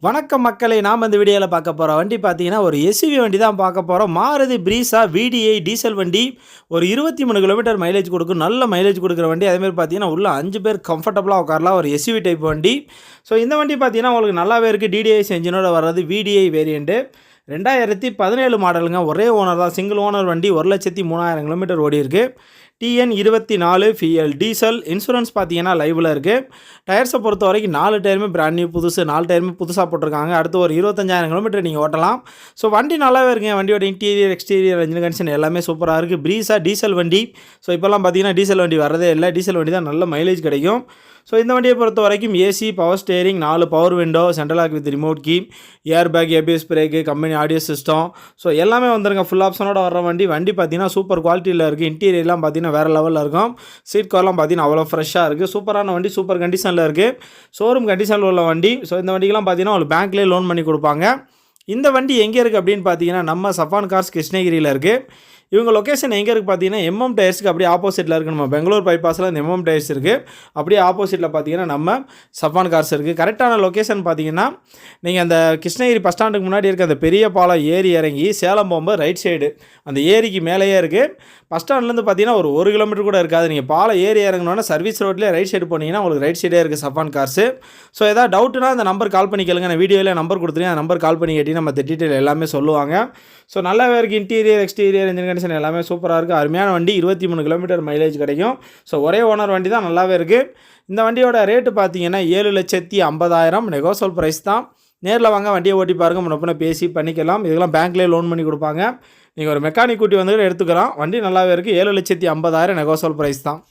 வணக்கம் மக்களே, நாம் இந்த வீடியோவில் பார்க்க போகிற வண்டி பார்த்தீங்கன்னா ஒரு எஸ்யூவி வண்டி தான் பார்க்க போகிறோம். மாருதி பிரீஸா VDI டீசல் வண்டி. ஒரு 23 கிலோமீட்டர் மைலேஜ் கொடுக்கும். நல்ல மைலேஜ் கொடுக்குற வண்டி. அதேமாதிரி பார்த்தீங்கன்னா உள்ள 5 பேர் கம்ஃபர்டபுளாக உட்காரலாம். ஒரு எஸ்யூவி டைப் வண்டி. ஸோ இந்த வண்டி பார்த்தீங்கன்னா உங்களுக்கு நல்லாவே இருக்குது. DDIS என்ஜினோட வர்றது VDI வேரியண்ட்டு. 2017 மாடலுங்க. ஒரே ஓனர் தான், சிங்கிள் ஓனர் வண்டி. 1,03,000 கிலோமீட்டர் ஓடி இருக்குது. TN 24 FL diesel. இன்சூரன்ஸ் பார்த்தீங்கன்னா லைவில் இருக்குது. டயர்ஸை பொறுத்த வரைக்கும் 4 டயருமே பிராண்ட் நியூ புதுசு, 4 டயருமே புதுசாக போட்டிருக்காங்க. அடுத்து ஒரு 25,000 கிலோமீட்டர் நீங்கள் ஓட்டலாம். ஸோ வண்டி நல்லாவே இருக்குங்க. வண்டியோட இன்டீரியர் எக்ஸ்டீரியர் என்ஜின் கண்டிஷன் எல்லாமே சூப்பராக இருக்குது. பிரீஸா டீசல் வண்டி. ஸோ இப்போல்லாம் பார்த்தீங்கன்னா டீசல் வண்டி வரதே இல்லை. டீசல் வண்டி தான் நல்ல மைலேஜ் கிடைக்கும். ஸோ இந்த வண்டியை பொறுத்த வரைக்கும் AC, power steering, 4 power window, central lock with remote key, airbag, ABS brake, company audio system. So எல்லாமே வந்துருங்க. ஃபுல் ஆப்ஷனோட வர வண்டி. வண்டி பார்த்தீங்கன்னா சூப்பர் குவாலிட்டியில் இருக்குது. இன்டீரியர்லாம் பார்த்தீங்கன்னா வேறு லெவலில் இருக்கும். சீட் கவர்லாம் பார்த்தீங்கன்னா அவ்வளோ ஃப்ரெஷ்ஷாக இருக்குது. சூப்பரான வண்டி, சூப்பர் கண்டிஷனில் இருக்குது. ஷோரூம் கண்டிஷனில் உள்ள வண்டி. ஸோ இந்த வண்டிக்கெலாம் பார்த்தீங்கன்னா ஒரு பேங்க்லேயே லோன் பண்ணி கொடுப்பாங்க. இந்த வண்டி எங்கே இருக்குது அப்படின்னு பார்த்தீங்கன்னா நம்ம சஃபான் கார்ஸ் கிருஷ்ணகிரியில் இருக்குது. இவங்க லொக்கேஷன் எங்கே இருக்குது பார்த்தீங்கன்னா MM டயர்ஸ்க்கு அப்படியே ஆப்போசிட்டில் இருக்குது. நம்ம பெங்களூர் பைபாஸில் இந்த MM டயர்ஸ் இருக்குது. அப்படியே ஆப்போசிட்டில் பார்த்தீங்கன்னா நம்ம சஃபான் கார்ஸ் இருக்குது. கரெக்டான லொக்கேஷன் பார்த்தீங்கன்னா நீங்கள் அந்த கிருஷ்ணகிரி பஸ் ஸ்டாண்டுக்கு முன்னாடி இருக்க அந்த பெரிய பாலம் ஏரி இறங்கி சேலம் போகும்போது ரைட் சைடு அந்த ஏரிக்கு மேலேயே இருக்குது. பஸ் ஸ்டாண்ட்லேருந்து பார்த்தீங்கன்னா ஒரு 1 கிலோமீட்டர் கூட இருக்காது. நீங்கள் பாலம் ஏரி இறங்கினோன்னா சர்வீஸ் ரோட்லேயே ரைட் சைடு போனீங்கன்னா உங்களுக்கு ரைட் சைடே இருக்குது சஃபான் கார்ஸு. ஸோ ஏதாவது டவுட்னா அந்த நம்பர் கால் பண்ணி கேளுங்க. நான் வீடியோவில் நம்பர் கொடுத்துருக்கேன். அந்த நம்பர் கால் பண்ணி கேட்டிங்கன்னா நம்ம டீட்டெயில் எல்லாமே சொல்லுவாங்க. ஸோ நல்லாவே இருக்குது. இன்டீரியர் எக்ஸ்டீரியர் என்ஜின் கண்டிஷன் எல்லாமே சூப்பராக இருக்குது. அருமையான வண்டி. 23 கிலோமீட்டர் மைலேஜ் கிடைக்கும். ஸோ ஒரே ஓனர் வண்டி தான், நல்லாவே இருக்குது. இந்த வண்டியோட ரேட்டு பார்த்தீங்கன்னா 7,50,000 நெகோசியபிள் ப்ரைஸ் தான். நேரில் வாங்க, வண்டியை ஓட்டி பாருங்கள், முன்னப்பின பேசி பண்ணிக்கலாம். இதெல்லாம் பேங்க்லேயே லோன் பண்ணி கொடுப்பாங்க. நீங்கள் ஒரு மெக்கானிக் கூட்டி வந்து எடுத்துக்கலாம். வண்டி நல்லாவே இருக்குது. 7,50,000 நெகோசியபிள் ப்ரைஸ் தான்.